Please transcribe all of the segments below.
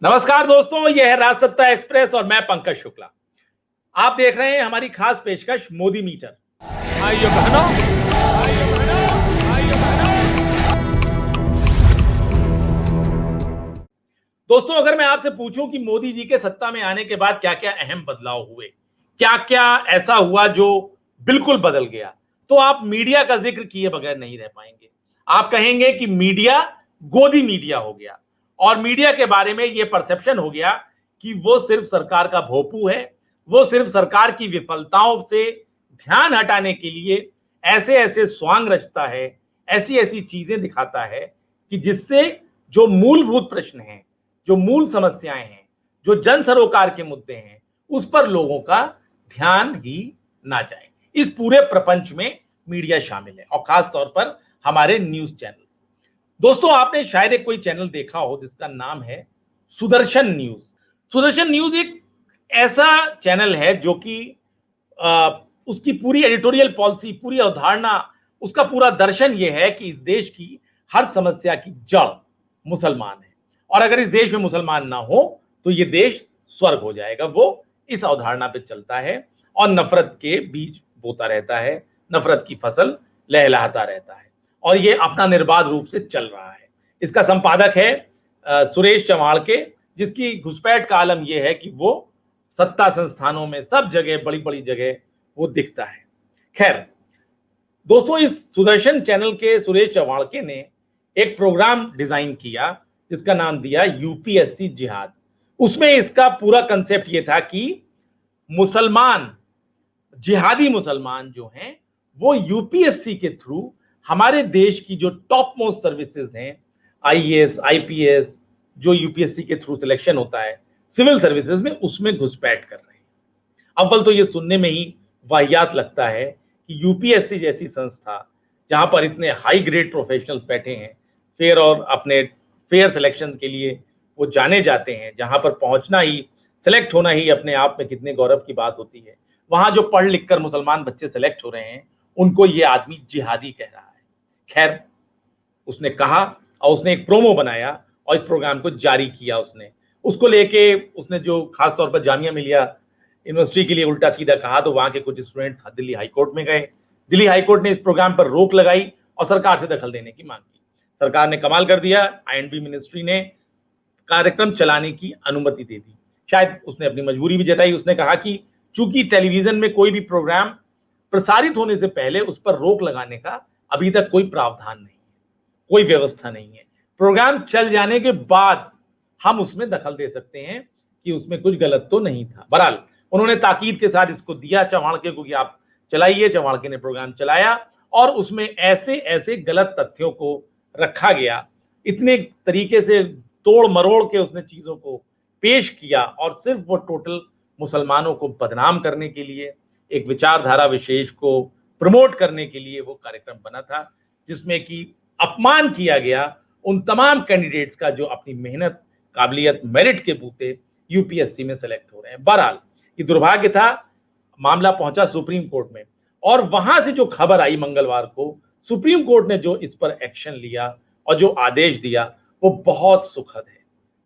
नमस्कार दोस्तों, यह है राजसत्ता एक्सप्रेस और मैं पंकज शुक्ला। आप देख रहे हैं हमारी खास पेशकश मोदी मीटर। आइए बहनों, आइए बहनों, आइए बहनों। दोस्तों, अगर मैं आपसे पूछूं कि मोदी जी के सत्ता में आने के बाद क्या क्या अहम बदलाव हुए, क्या क्या ऐसा हुआ जो बिल्कुल बदल गया, तो आप मीडिया का जिक्र किए बगैर नहीं रह पाएंगे। आप कहेंगे कि मीडिया गोदी मीडिया हो गया और मीडिया के बारे में यह परसेप्शन हो गया कि वो सिर्फ सरकार का भोंपू है, वो सिर्फ सरकार की विफलताओं से ध्यान हटाने के लिए ऐसे ऐसे स्वांग रचता है, ऐसी ऐसी चीजें दिखाता है कि जिससे जो मूलभूत प्रश्न हैं, जो मूल समस्याएं हैं, जो जन सरोकार के मुद्दे हैं, उस पर लोगों का ध्यान ही ना जाए। इस पूरे प्रपंच में मीडिया शामिल है और खास तौर पर हमारे न्यूज चैनल। दोस्तों, आपने शायद एक कोई चैनल देखा हो जिसका नाम है सुदर्शन न्यूज। सुदर्शन न्यूज एक ऐसा चैनल है जो कि उसकी पूरी एडिटोरियल पॉलिसी, पूरी अवधारणा, उसका पूरा दर्शन यह है कि इस देश की हर समस्या की जड़ मुसलमान है और अगर इस देश में मुसलमान ना हो तो ये देश स्वर्ग हो जाएगा। वो इस अवधारणा पे चलता है और नफरत के बीज बोता रहता है, नफरत की फसल लहलहाता रहता है और ये अपना निर्बाध रूप से चल रहा है। इसका संपादक है सुरेश चव्हाण के, जिसकी घुसपैठ का आलम यह है कि वो सत्ता संस्थानों में सब जगह, बड़ी बड़ी जगह वो दिखता है। खैर दोस्तों, इस सुदर्शन चैनल के सुरेश चव्हाणके ने एक प्रोग्राम डिजाइन किया जिसका नाम दिया यूपीएससी जिहाद। उसमें इसका पूरा कंसेप्ट ये था कि मुसलमान, जिहादी मुसलमान जो हैं, वो यूपीएससी के थ्रू हमारे देश की जो टॉप मोस्ट सर्विसेज हैं, आईएएस, आईपीएस, जो यूपीएससी के थ्रू सिलेक्शन होता है सिविल सर्विसेज में, उसमें घुसपैठ कर रहे हैं। अव्वल तो ये सुनने में ही वाहियात लगता है कि यूपीएससी जैसी संस्था, जहां पर इतने हाई ग्रेड प्रोफेशनल्स बैठे हैं, फेयर और अपने फेयर सिलेक्शन के लिए वो जाने जाते हैं, जहां पर पहुंचना ही, सिलेक्ट होना ही अपने आप में कितने गौरव की बात होती है, वहां जो पढ़ लिख कर मुसलमान बच्चे सिलेक्ट हो रहे हैं उनको ये आदमी जिहादी कह रहा है। खैर, उसने कहा और उसने एक प्रोमो बनाया और इस प्रोग्राम को जारी किया। उसको लेके उसने जो खासतौर पर जामिया मिलिया यूनिवर्सिटी के लिए उल्टा सीधा कहा तो वहां के कुछ स्टूडेंट्स दिल्ली हाईकोर्ट में गए। दिल्ली हाईकोर्ट ने इस प्रोग्राम पर रोक लगाई और सरकार से दखल देने की मांग की। सरकार ने कमाल कर दिया, आईएनबी मिनिस्ट्री ने कार्यक्रम चलाने की अनुमति दे दी। शायद उसने अपनी मजबूरी भी जताई। उसने कहा कि चूंकि टेलीविजन में कोई भी प्रोग्राम प्रसारित होने से पहले उस पर रोक लगाने का अभी तक कोई प्रावधान नहीं है, कोई व्यवस्था नहीं है। प्रोग्राम चल जाने के बाद हम उसमें दखल दे सकते हैं कि उसमें कुछ गलत तो नहीं था। बहरहाल उन्होंने ताकीद के साथ इसको दिया चव्हाणके को कि आप चलाइए। चव्हाणके ने प्रोग्राम चलाया और उसमें ऐसे ऐसे गलत तथ्यों को रखा गया, इतने तरीके से तोड़ मरोड़ के उसने चीजों को पेश किया और सिर्फ वो टोटल मुसलमानों को बदनाम करने के लिए, एक विचारधारा विशेष को प्रमोट करने के लिए वो कार्यक्रम बना था, जिसमें कि अपमान किया गया उन तमाम कैंडिडेट्स का जो अपनी मेहनत, काबिलियत, मेरिट के बूते यूपीएससी में सेलेक्ट हो रहे हैं। बहरहाल ये दुर्भाग्य था, मामला पहुंचा सुप्रीम कोर्ट में और वहां से जो खबर आई मंगलवार को, सुप्रीम कोर्ट ने जो इस पर एक्शन लिया और जो आदेश दिया वो बहुत सुखद है।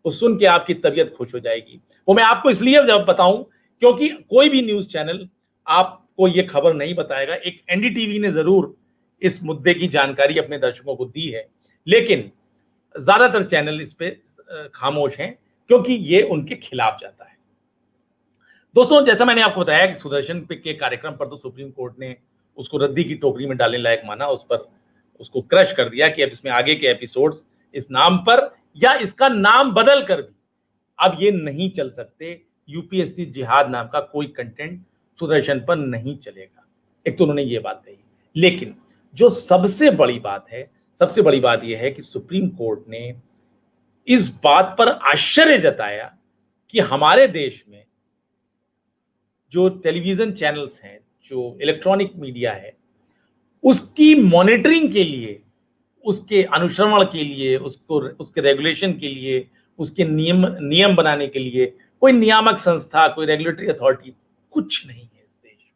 वो सुन के आपकी तबीयत खुश हो जाएगी। वो मैं आपको इसलिए जब बताऊं क्योंकि कोई भी न्यूज चैनल आपको ये खबर नहीं बताएगा। एक एनडीटीवी ने जरूर इस मुद्दे की जानकारी अपने दर्शकों को दी है, लेकिन ज्यादातर चैनल इस पे खामोश हैं क्योंकि ये उनके खिलाफ जाता है। दोस्तों, जैसा मैंने आपको बताया कि सुदर्शन के कार्यक्रम पर तो सुप्रीम कोर्ट ने उसको रद्दी की टोकरी में डालने लायक माना, उस पर उसको क्रश कर दिया कि अब इसमें आगे के एपिसोड्स इस नाम पर या इसका नाम बदल कर भी अब ये नहीं चल सकते। यूपीएससी जिहाद नाम का कोई कंटेंट सुदर्शन पर नहीं चलेगा। एक तो उन्होंने ये बात कही, लेकिन जो सबसे बड़ी बात है, सबसे बड़ी बात यह है कि सुप्रीम कोर्ट ने इस बात पर आश्चर्य जताया कि हमारे देश में जो टेलीविजन चैनल्स हैं, जो इलेक्ट्रॉनिक मीडिया है, उसकी मॉनिटरिंग के लिए, उसके अनुश्रवण के लिए, उसके रेगुलेशन के लिए, उसके नियम बनाने के लिए कोई नियामक संस्था, कोई रेगुलेटरी अथॉरिटी कुछ नहीं है इस देश में।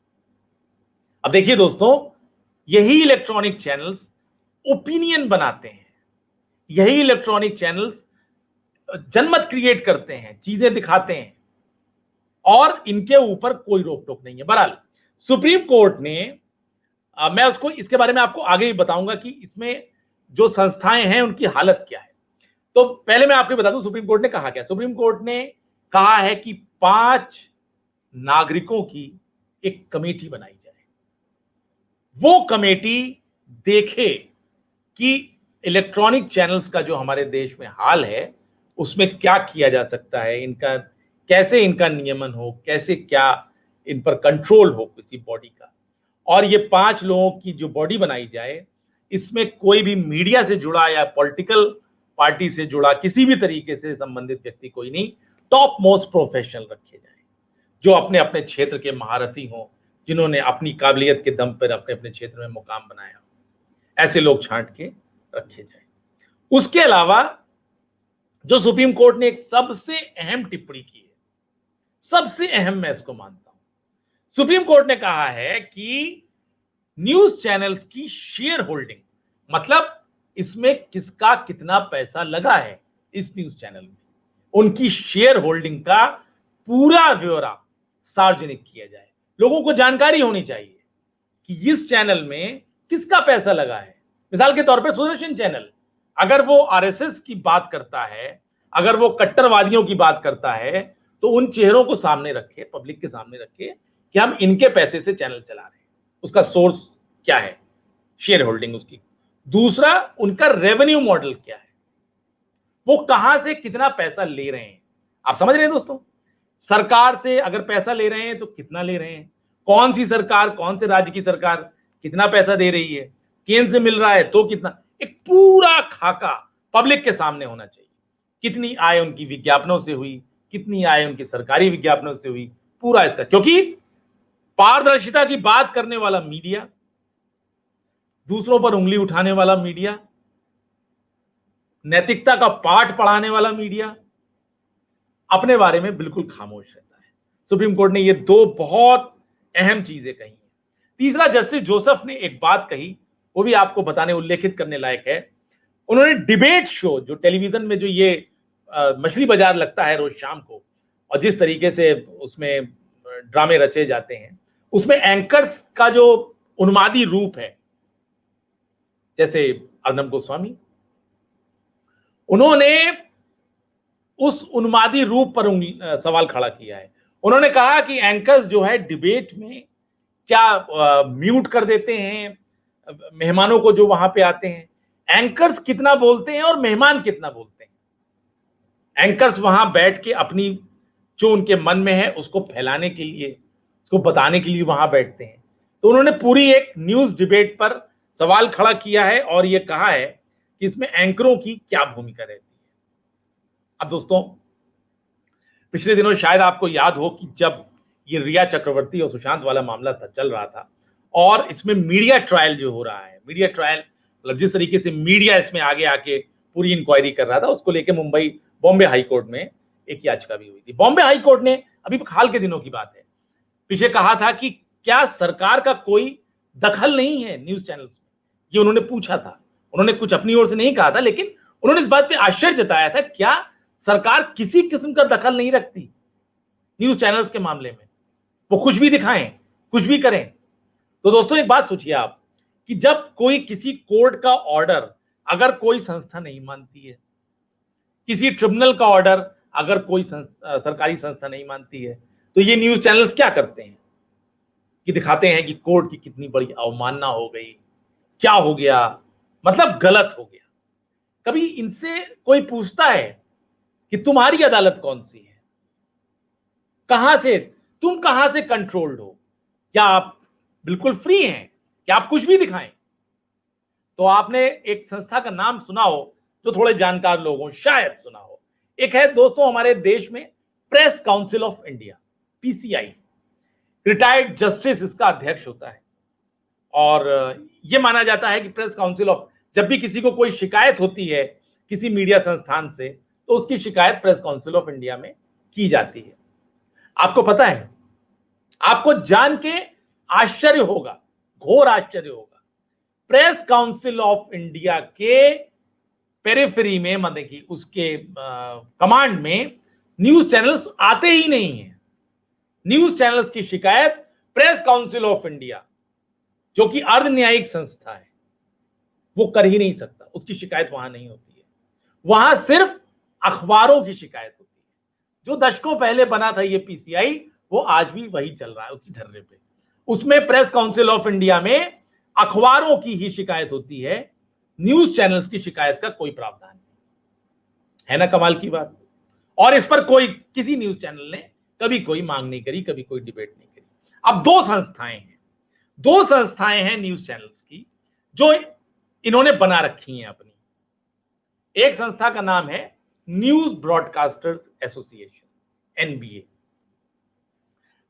अब देखिए दोस्तों, यही इलेक्ट्रॉनिक चैनल्स ओपिनियन बनाते हैं, यही इलेक्ट्रॉनिक चैनल्स जनमत क्रिएट करते हैं, चीजें दिखाते हैं और इनके ऊपर कोई रोक टोक नहीं है। बहरहाल सुप्रीम कोर्ट ने मैं उसको इसके बारे में आपको आगे ही बताऊंगा कि इसमें जो संस्थाएं हैं उनकी हालत क्या है। तो पहले मैं आपको बता दूं सुप्रीम कोर्ट ने कहा क्या। सुप्रीम कोर्ट ने कहा है कि 5 नागरिकों की एक कमेटी बनाई जाए, वो कमेटी देखे कि इलेक्ट्रॉनिक चैनल्स का जो हमारे देश में हाल है उसमें क्या किया जा सकता है, इनका कैसे इनका नियमन हो, कैसे क्या इन पर कंट्रोल हो किसी बॉडी का। और ये 5 लोगों की जो बॉडी बनाई जाए, इसमें कोई भी मीडिया से जुड़ा या पॉलिटिकल पार्टी से जुड़ा किसी भी तरीके से संबंधित व्यक्ति कोई नहीं, टॉप मोस्ट प्रोफेशनल रखे जाए जो अपने अपने क्षेत्र के महारथी हों, जिन्होंने अपनी काबिलियत के दम पर अपने अपने क्षेत्र में मुकाम बनाया हो, ऐसे लोग छांट के रखे जाए। उसके अलावा जो सुप्रीम कोर्ट ने एक सबसे अहम टिप्पणी की है, सबसे अहम मैं इसको मानता हूं, सुप्रीम कोर्ट ने कहा है कि न्यूज चैनल्स की शेयर होल्डिंग, मतलब इसमें किसका कितना पैसा लगा है इस न्यूज चैनल में, उनकी शेयर होल्डिंग का पूरा ब्यौरा सार्वजनिक किया जाए। लोगों को जानकारी होनी चाहिए कि इस चैनल में किसका पैसा लगा है। मिसाल के तौर पर सुदर्शन चैनल, अगर वो आरएसएस की बात करता है, अगर वो कट्टरवादियों की बात करता है, तो उन चेहरों को सामने रखे, पब्लिक के सामने रखे कि हम इनके पैसे से चैनल चला रहे हैं, उसका सोर्स क्या है, शेयर होल्डिंग उसकी। दूसरा, उनका रेवेन्यू मॉडल क्या है, वो कहां से कितना पैसा ले रहे हैं। आप समझ रहे हैं दोस्तों, सरकार से अगर पैसा ले रहे हैं तो कितना ले रहे हैं, कौन सी सरकार, कौन से राज्य की सरकार कितना पैसा दे रही है, केंद्र से मिल रहा है तो कितना, एक पूरा खाका पब्लिक के सामने होना चाहिए। कितनी आय उनकी विज्ञापनों से हुई, कितनी आय उनकी सरकारी विज्ञापनों से हुई, पूरा इसका। क्योंकि पारदर्शिता की बात करने वाला मीडिया, दूसरों पर उंगली उठाने वाला मीडिया, नैतिकता का पाठ पढ़ाने वाला मीडिया अपने बारे में बिल्कुल खामोश रहता है। सुप्रीम कोर्ट ने ये 2 बहुत अहम चीजें कही हैं। तीसरा, जस्टिस जोसेफ ने एक बात कही, वो भी आपको बताने, उल्लेखित करने लायक है। उन्होंने डिबेट शो, जो टेलीविजन में जो ये मछली बाजार लगता है रोज शाम को, और जिस तरीके से उसमें ड्रामे रचे जाते हैं, उसमें एंकर्स का जो उन्मादी रूप है, जैसे अर्नब गोस्वामी, उन्होंने उस उन्मादी रूप पर सवाल खड़ा किया है। उन्होंने कहा कि एंकर्स जो है डिबेट में क्या म्यूट कर देते हैं मेहमानों को जो वहां पे आते हैं, एंकर्स कितना बोलते हैं और मेहमान कितना बोलते हैं। एंकर्स वहां बैठ के अपनी जो उनके मन में है उसको फैलाने के लिए, उसको बताने के लिए वहां बैठते हैं। तो उन्होंने पूरी एक न्यूज डिबेट पर सवाल खड़ा किया है और यह कहा है कि इसमें एंकरों की क्या भूमिका रहती है। अब दोस्तों, पिछले दिनों शायद आपको याद हो कि जब ये रिया चक्रवर्ती और सुशांत वाला मामला था, चल रहा था, और इसमें मीडिया ट्रायल जो हो रहा है, मीडिया ट्रायल मतलब जिस तरीके से मीडिया इसमें आगे आके पूरी इंक्वायरी कर रहा था, उसको लेके बॉम्बे हाई कोर्ट में एक याचिका भी हुई थी। बॉम्बे हाई कोर्ट ने, अभी हाल के दिनों की बात है, पीछे कहा था कि क्या सरकार का कोई दखल नहीं है न्यूज चैनल्स में, ये उन्होंने पूछा था। उन्होंने कुछ अपनी ओर से नहीं कहा था, लेकिन उन्होंने इस बात पे आश्चर्य जताया था, क्या सरकार किसी किस्म का दखल नहीं रखती न्यूज चैनल्स के मामले में, वो कुछ भी दिखाएं, कुछ भी करें। तो दोस्तों, एक बात सोचिए आप कि जब कोई किसी कोर्ट का ऑर्डर अगर कोई संस्था नहीं मानती है, किसी ट्रिब्यूनल का ऑर्डर अगर कोई सरकारी संस्था नहीं मानती है, तो ये न्यूज चैनल्स क्या करते हैं कि दिखाते हैं कि कोर्ट की कितनी बड़ी अवमानना हो गई, क्या हो गया, मतलब गलत हो गया। कभी इनसे कोई पूछता है कि तुम्हारी अदालत कौन सी है, कहां से, तुम कहां से कंट्रोल्ड हो, क्या आप बिल्कुल फ्री हैं, क्या आप कुछ भी दिखाएं। तो आपने एक संस्था का नाम सुना हो, जो थोड़े जानकार लोग हों, शायद सुना हो। एक है दोस्तों हमारे देश में press council of India, PCI. Retired justice इसका अध्यक्ष होता है, और यह माना जाता है कि प्रेस काउंसिल ऑफ, जब भी किसी को कोई शिकायत होती है किसी मीडिया संस्थान से, तो उसकी शिकायत प्रेस काउंसिल ऑफ इंडिया में की जाती है। आपको पता है, आपको जान के आश्चर्य होगा, घोर आश्चर्य होगा, प्रेस काउंसिल ऑफ इंडिया के पेरिफेरी में, मतलब कि उसके कमांड में न्यूज चैनल्स आते ही नहीं है। न्यूज चैनल्स की शिकायत प्रेस काउंसिल ऑफ इंडिया, जो कि अर्ध न्यायिक संस्था है, वो कर ही नहीं सकता। उसकी शिकायत वहां नहीं होती है। वहां सिर्फ अखबारों की शिकायत होती है। जो दशकों पहले बना था ये पीसीआई, वो आज भी वही चल रहा है, उसी ढर्रे पे। उसमें प्रेस काउंसिल ऑफ इंडिया में अखबारों की ही शिकायत होती है, न्यूज चैनल्स की शिकायत का कोई प्रावधान नहीं है। ना कमाल की बात। और इस पर कोई, किसी न्यूज चैनल ने कभी कोई मांग नहीं करी, कभी कोई डिबेट नहीं करी। अब दो संस्थाएं हैं न्यूज चैनल्स की, जो इन्होंने बना रखी हैं अपनी। एक संस्था का नाम है न्यूज ब्रॉडकास्टर्स एसोसिएशन, एनबीए।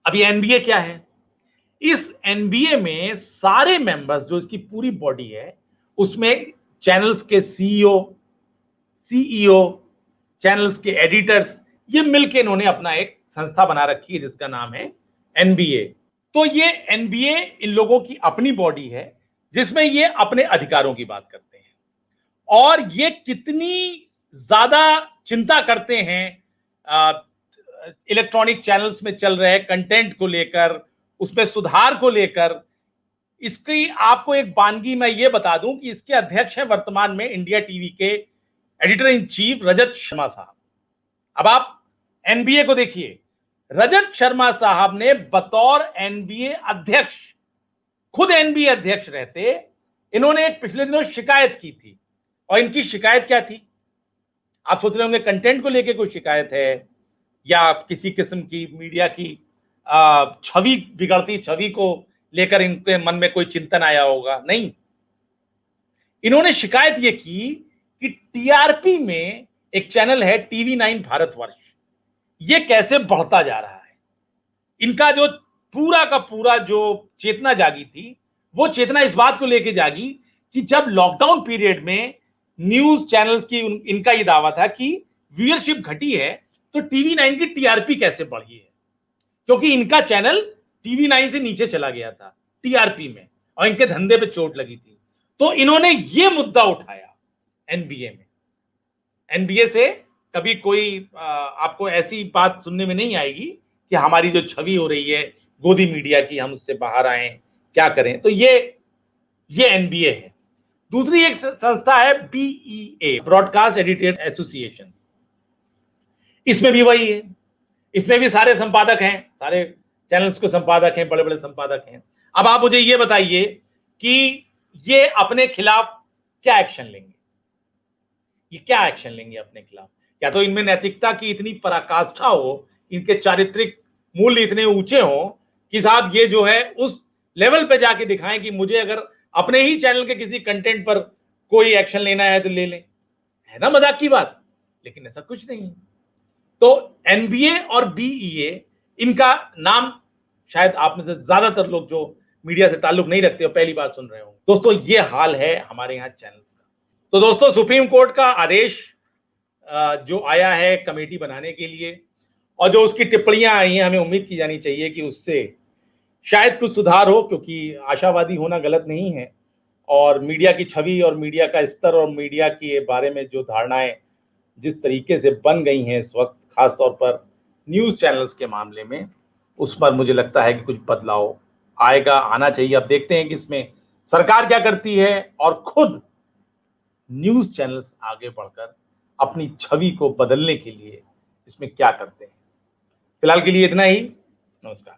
अब ये एनबीए क्या है? इस एनबीए में सारे मेंबर्स, जो इसकी पूरी बॉडी है, उसमें चैनल्स के सीईओ, चैनल्स के एडिटर्स, ये मिलकर इन्होंने अपना एक संस्था बना रखी है जिसका नाम है एनबीए। तो ये एनबीए इन लोगों की अपनी बॉडी है, जिसमें ये अपने अधिकारों की बात करते हैं। और ये कितनी ज्यादा चिंता करते हैं इलेक्ट्रॉनिक चैनल्स में चल रहे कंटेंट को लेकर, उसमें सुधार को लेकर, इसकी आपको एक बानगी मैं ये बता दूं कि इसके अध्यक्ष हैं वर्तमान में इंडिया टीवी के editor in chief Rajat Sharma साहब। अब आप एनबीए को देखिए, रजत शर्मा साहब ने बतौर एनबीए अध्यक्ष, खुद एनबीए अध्यक्ष रहते, इन्होंने एक पिछले दिनों शिकायत की थी। और इनकी शिकायत क्या थी? आप सोच रहे होंगे कंटेंट को लेकर कोई शिकायत है, या किसी किस्म की मीडिया की छवि, बिगड़ती छवि को लेकर इनके मन में कोई चिंतन आया होगा। नहीं, इन्होंने शिकायत यह की कि टीआरपी में एक चैनल है टीवी9 भारतवर्ष, ये कैसे बढ़ता जा रहा है। इनका जो पूरा का पूरा जो चेतना जागी थी, वो चेतना इस बात को लेकर जागी कि जब लॉकडाउन पीरियड में न्यूज चैनल्स की इनका ये दावा था कि व्यूअरशिप घटी है, तो टीवी9 की टीआरपी कैसे बढ़ी है, क्योंकि इनका चैनल टीवी9 से नीचे चला गया था टीआरपी में, और इनके धंधे पे चोट लगी थी। तो इन्होंने ये मुद्दा उठाया एनबीए में। एनबीए से कभी कोई आपको ऐसी बात सुनने में नहीं आएगी कि हमारी जो छवि हो रही है गोदी मीडिया की, हम उससे बाहर आए, क्या करें। तो ये एनबीए है। दूसरी एक संस्था है बीईए, ब्रॉडकास्ट एडिटर्स एसोसिएशन। इसमें भी वही है, इसमें भी सारे संपादक हैं, सारे चैनल्स को संपादक हैं, बड़े बड़े संपादक हैं। अब आप मुझे ये बताइए कि ये अपने खिलाफ क्या एक्शन लेंगे? ये क्या एक्शन लेंगे अपने खिलाफ? या तो इनमें नैतिकता की इतनी पराकाष्ठा हो, इनके चारित्रिक मूल्य इतने ऊंचे हो कि साहब ये जो है उस लेवल पे जाके दिखाएं कि मुझे अगर अपने ही चैनल के किसी कंटेंट पर कोई एक्शन लेना है तो ले लें। है ना मजाक की बात? लेकिन ऐसा कुछ नहीं है। तो एनबीए और बीईए, इनका नाम शायद आप में से ज्यादातर लोग जो मीडिया से ताल्लुक नहीं रखते हो पहली बार सुन रहे हो। दोस्तों, ये हाल है हमारे यहाँ चैनल्स का। तो दोस्तों, सुप्रीम कोर्ट का आदेश जो आया है कमेटी बनाने के लिए, और जो उसकी टिप्पणियां आई हैं, हमें उम्मीद की जानी चाहिए कि उससे शायद कुछ सुधार हो, क्योंकि आशावादी होना गलत नहीं है। और मीडिया की छवि और मीडिया का स्तर और मीडिया के बारे में जो धारणाएं जिस तरीके से बन गई हैं इस वक्त, खासतौर पर न्यूज चैनल्स के मामले में, उस पर मुझे लगता है कि कुछ बदलाव आना चाहिए। अब देखते हैं कि इसमें सरकार क्या करती है और खुद न्यूज चैनल्स आगे बढ़कर अपनी छवि को बदलने के लिए इसमें क्या करते हैं। फिलहाल के लिए इतना ही। नमस्कार।